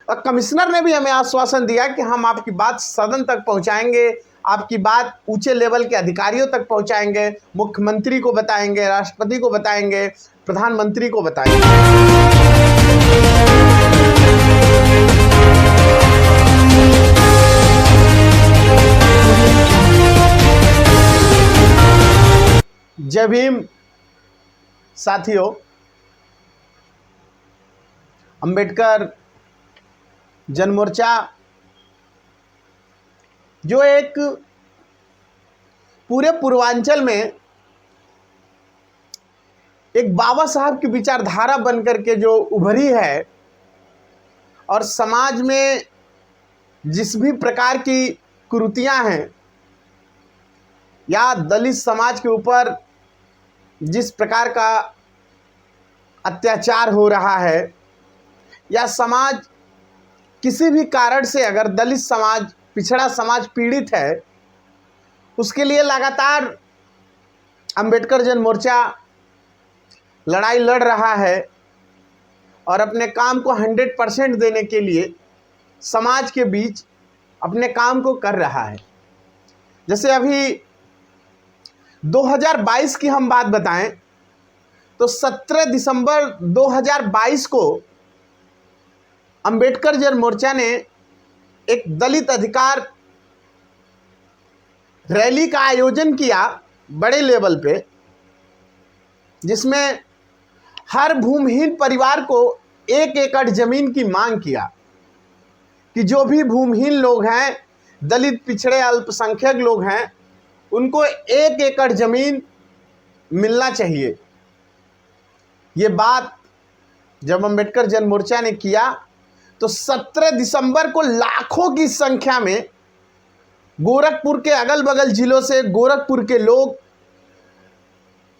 और कमिश्नर ने भी हमें आश्वासन दिया कि हम आपकी बात सदन तक पहुंचाएंगे, आपकी बात ऊंचे लेवल के अधिकारियों तक पहुंचाएंगे, मुख्यमंत्री को बताएंगे, राष्ट्रपति को बताएंगे, प्रधानमंत्री को बताएंगे। जय भीम साथियों, अंबेडकर जन मोर्चा जो एक पूरे पूर्वांचल में एक बाबा साहब की विचारधारा बनकर के जो उभरी है और समाज में जिस भी प्रकार की कुरीतियां हैं या दलित समाज के ऊपर जिस प्रकार का अत्याचार हो रहा है या समाज किसी भी कारण से अगर दलित समाज, पिछड़ा समाज पीड़ित है, उसके लिए लगातार अंबेडकर जन मोर्चा लड़ाई लड़ रहा है और अपने काम को 100% देने के लिए समाज के बीच अपने काम को कर रहा है। जैसे अभी 2022 की हम बात बताएं तो 17 दिसंबर 2022 को अंबेडकर जन मोर्चा ने एक दलित अधिकार रैली का आयोजन किया बड़े लेवल पे, जिसमें हर भूमिहीन परिवार को 1 एकड़ जमीन की मांग किया कि जो भी भूमिहीन लोग हैं, दलित, पिछड़े, अल्पसंख्यक लोग हैं, उनको 1 एकड़ जमीन मिलना चाहिए। ये बात जब अंबेडकर जन मोर्चा ने किया तो 17 दिसंबर को लाखों की संख्या में गोरखपुर के अगल बगल जिलों से गोरखपुर के लोग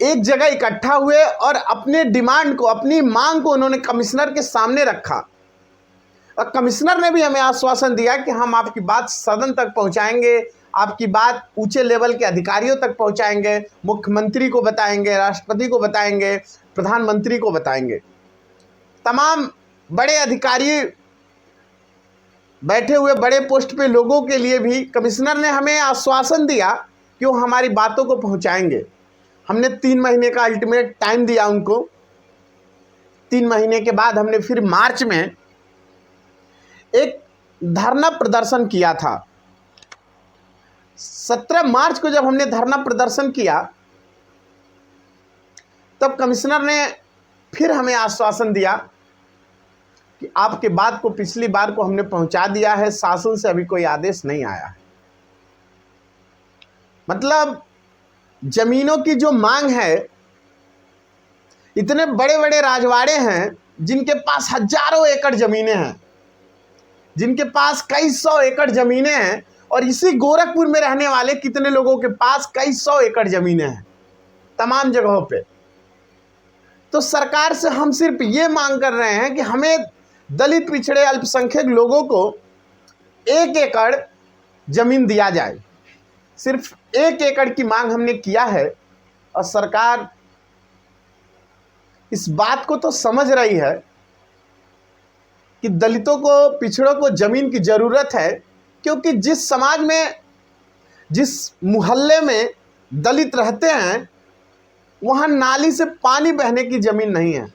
एक जगह इकट्ठा हुए और अपने डिमांड को, अपनी मांग को उन्होंने कमिश्नर के सामने रखा। और कमिश्नर ने भी हमें आश्वासन दिया कि हम आपकी बात सदन तक पहुंचाएंगे, आपकी बात ऊंचे लेवल के अधिकारियों तक पहुंचाएंगे, मुख्यमंत्री को बताएंगे, राष्ट्रपति को बताएंगे, प्रधानमंत्री को बताएंगे। तमाम बड़े अधिकारी बैठे हुए बड़े पोस्ट पे लोगों के लिए भी कमिश्नर ने हमें आश्वासन दिया कि वो हमारी बातों को पहुंचाएंगे। हमने 3 महीने का अल्टीमेट टाइम दिया उनको। 3 महीने के बाद हमने फिर मार्च में एक धरना प्रदर्शन किया था। 17 मार्च को जब हमने धरना प्रदर्शन किया तब कमिश्नर ने फिर हमें आश्वासन दिया कि आपके बात को पिछली बार को हमने पहुंचा दिया है, शासन से अभी कोई आदेश नहीं आया है। मतलब जमीनों की जो मांग है, इतने बड़े बड़े राजवाड़े हैं जिनके पास हजारों एकड़ जमीनें हैं, जिनके पास कई सौ एकड़ जमीनें हैं, और इसी गोरखपुर में रहने वाले कितने लोगों के पास कई सौ एकड़ जमीनें हैं तमाम जगहों पे। तो सरकार से हम सिर्फ ये मांग कर रहे हैं कि हमें दलित, पिछड़े, अल्पसंख्यक लोगों को 1 एकड़ जमीन दिया जाए। सिर्फ 1 एकड़ की मांग हमने किया है और सरकार इस बात को तो समझ रही है कि दलितों को, पिछड़ों को जमीन की ज़रूरत है, क्योंकि जिस समाज में, जिस मोहल्ले में दलित रहते हैं वहाँ नाली से पानी बहने की ज़मीन नहीं है,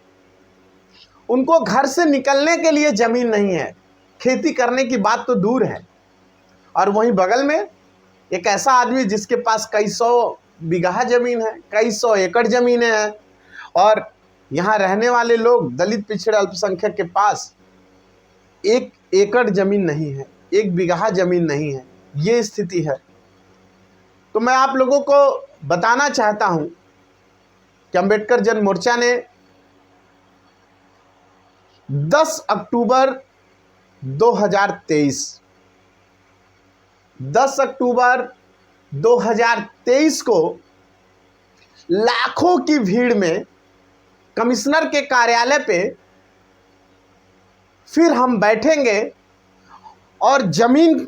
उनको घर से निकलने के लिए ज़मीन नहीं है, खेती करने की बात तो दूर है। और वहीं बगल में एक ऐसा आदमी जिसके पास कई सौ बीघा ज़मीन है, कई सौ एकड़ ज़मीनें हैं, और यहाँ रहने वाले लोग दलित, पिछड़े, अल्पसंख्यक के पास 1 एकड़ ज़मीन नहीं है, 1 बीघा ज़मीन नहीं है। ये स्थिति है। तो मैं आप लोगों को बताना चाहता हूँ कि अंबेडकर जन मोर्चा ने 10 अक्टूबर 2023 को लाखों की भीड़ में कमिश्नर के कार्यालय पे फिर हम बैठेंगे और जमीन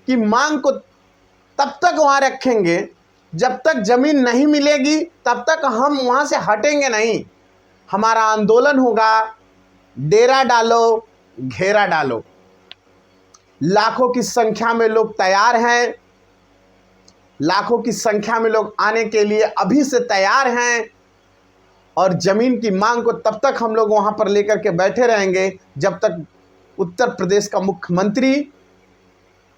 की मांग को तब तक वहाँ रखेंगे जब तक जमीन नहीं मिलेगी, तब तक हम वहाँ से हटेंगे नहीं। हमारा आंदोलन होगा, डेरा डालो, घेरा डालो। लाखों की संख्या में लोग तैयार हैं, लाखों की संख्या में लोग आने के लिए अभी से तैयार हैं, और जमीन की मांग को तब तक हम लोग वहां पर लेकर के बैठे रहेंगे जब तक उत्तर प्रदेश का मुख्यमंत्री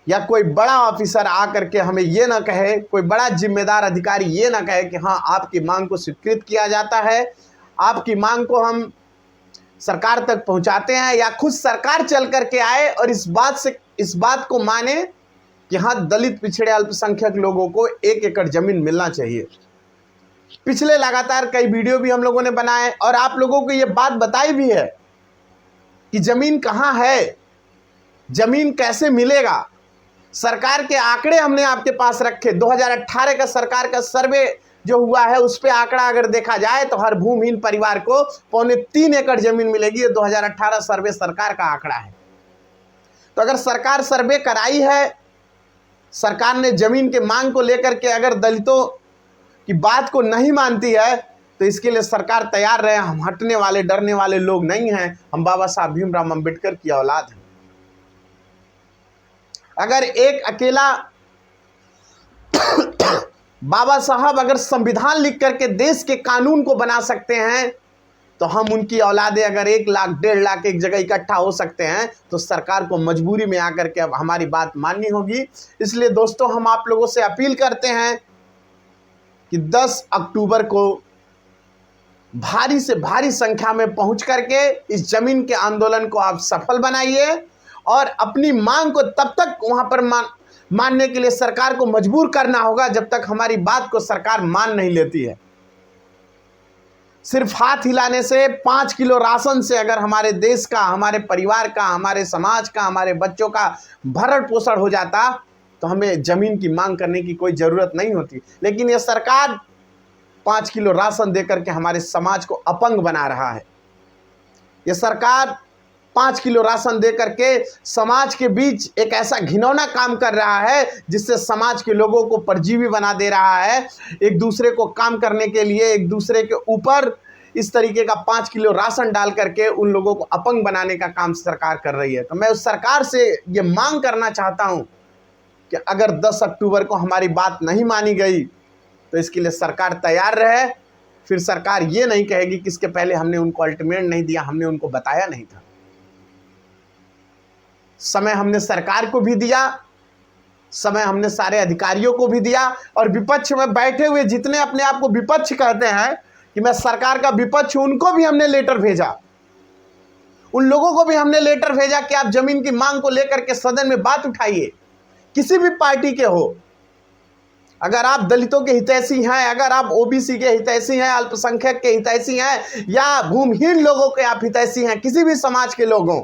या कोई बड़ा ऑफिसर आकर के हमें ये ना कहे, कोई बड़ा जिम्मेदार अधिकारी ये ना कहे कि हाँ आपकी मांग को स्वीकृत किया जाता है, आपकी मांग को हम सरकार तक पहुंचाते हैं, या खुद सरकार चल करके आए और इस बात को माने कि हाँ दलित पिछड़े अल्पसंख्यक लोगों को 1 एकड़ जमीन मिलना चाहिए। पिछले लगातार कई वीडियो भी हम लोगों ने बनाए और आप लोगों को ये बात बताई भी है कि जमीन कहाँ है, जमीन कैसे मिलेगा। सरकार के आंकड़े हमने आपके पास रखे। 2018 का सरकार का सर्वे जो हुआ है उस पे आंकड़ा अगर देखा जाए तो हर भूमिहीन परिवार को 3.25 एकड़ जमीन मिलेगी। ये 2018 सर्वे सरकार का आंकड़ा है। तो अगर सरकार सर्वे कराई है, सरकार ने जमीन के मांग को लेकर के अगर दलितों की बात को नहीं मानती है तो इसके लिए सरकार तैयार रहे। हम हटने वाले डरने वाले लोग नहीं हैं। हम बाबा साहब भीमराव अंबेडकर की औलाद हैं। अगर एक अकेला बाबा साहब अगर संविधान लिख करके देश के कानून को बना सकते हैं तो हम उनकी औलादे अगर 1 लाख 1.5 लाख एक जगह इकट्ठा हो सकते हैं तो सरकार को मजबूरी में आकर के अब हमारी बात माननी होगी। इसलिए दोस्तों हम आप लोगों से अपील करते हैं कि 10 अक्टूबर को भारी से भारी संख्या में पहुंच करके इस जमीन के आंदोलन को आप सफल बनाइए और अपनी मांग को तब तक वहां पर मानने के लिए सरकार को मजबूर करना होगा जब तक हमारी बात को सरकार मान नहीं लेती है। सिर्फ हाथ हिलाने से 5 किलो राशन से अगर हमारे देश का, हमारे परिवार का, हमारे समाज का, हमारे बच्चों का भरण पोषण हो जाता तो हमें जमीन की मांग करने की कोई जरूरत नहीं होती। लेकिन यह सरकार 5 किलो राशन देकर के हमारे समाज को अपंग बना रहा है। यह सरकार 5 किलो राशन देकर के समाज के बीच एक ऐसा घिनौना काम कर रहा है जिससे समाज के लोगों को परजीवी बना दे रहा है। एक दूसरे को काम करने के लिए एक दूसरे के ऊपर इस तरीके का 5 किलो राशन डाल करके उन लोगों को अपंग बनाने का काम सरकार कर रही है। तो मैं उस सरकार से ये मांग करना चाहता हूं कि अगर 10 अक्टूबर को हमारी बात नहीं मानी गई तो इसके लिए सरकार तैयार रहे। फिर सरकार ये नहीं कहेगी कि इसके पहले हमने उनको अल्टीमेट नहीं दिया, हमने उनको बताया नहीं था। समय हमने सरकार को भी दिया, समय हमने सारे अधिकारियों को भी दिया, और विपक्ष में बैठे हुए जितने अपने आप को विपक्ष कहते हैं कि मैं सरकार का विपक्ष हूं, उनको भी हमने लेटर भेजा। उन लोगों को भी हमने लेटर भेजा कि आप जमीन की मांग को लेकर के सदन में बात उठाइए, किसी भी पार्टी के हो। अगर आप दलितों के हितैषी हैं, अगर आप ओबीसी के हितैषी हैं, अल्पसंख्यक के हितैषी हैं, या भूमिहीन लोगों के आप हितैषी हैं, किसी भी समाज के लोगों,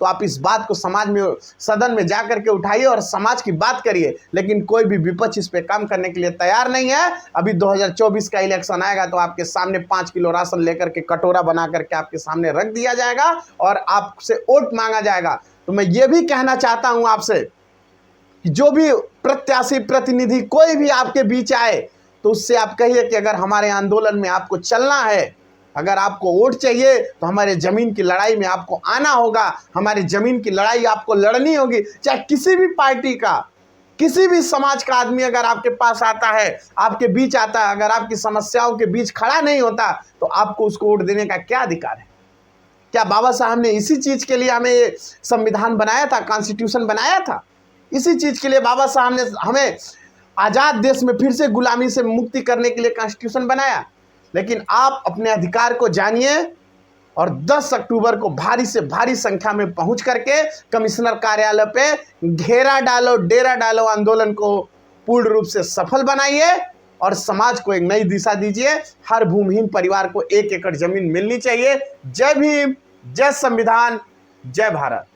तो आप इस बात को समाज में, सदन में जाकर के उठाइए और समाज की बात करिए। लेकिन कोई भी विपक्ष इस पे काम करने के लिए तैयार नहीं है। अभी 2024 का इलेक्शन आएगा तो आपके सामने 5 किलो राशन लेकर के कटोरा बना करके आपके सामने रख दिया जाएगा और आपसे वोट मांगा जाएगा। तो मैं ये भी कहना चाहता हूं आपसे कि जो भी प्रत्याशी, प्रतिनिधि कोई भी आपके बीच आए तो उससे आप कहिए कि अगर हमारे आंदोलन में आपको चलना है, अगर आपको वोट चाहिए तो हमारे ज़मीन की लड़ाई में आपको आना होगा, हमारे ज़मीन की लड़ाई आपको लड़नी होगी। चाहे किसी भी पार्टी का, किसी भी समाज का आदमी अगर आपके पास आता है, आपके बीच आता है, अगर आपकी समस्याओं के बीच खड़ा नहीं होता तो आपको उसको वोट देने का क्या अधिकार है? क्या बाबा साहब ने इसी चीज़ के लिए हमें ये संविधान बनाया था, कॉन्स्टिट्यूशन बनाया था? इसी चीज़ के लिए बाबा साहब ने हमें आज़ाद देश में फिर से गुलामी से मुक्ति करने के लिए कॉन्स्टिट्यूशन बनाया। लेकिन आप अपने अधिकार को जानिए और 10 अक्टूबर को भारी से भारी संख्या में पहुंच करके कमिश्नर कार्यालय पे घेरा डालो, डेरा डालो आंदोलन को पूर्ण रूप से सफल बनाइए और समाज को एक नई दिशा दीजिए। हर भूमिहीन परिवार को 1 एकड़ जमीन मिलनी चाहिए। जय भीम, जय संविधान, जय भारत।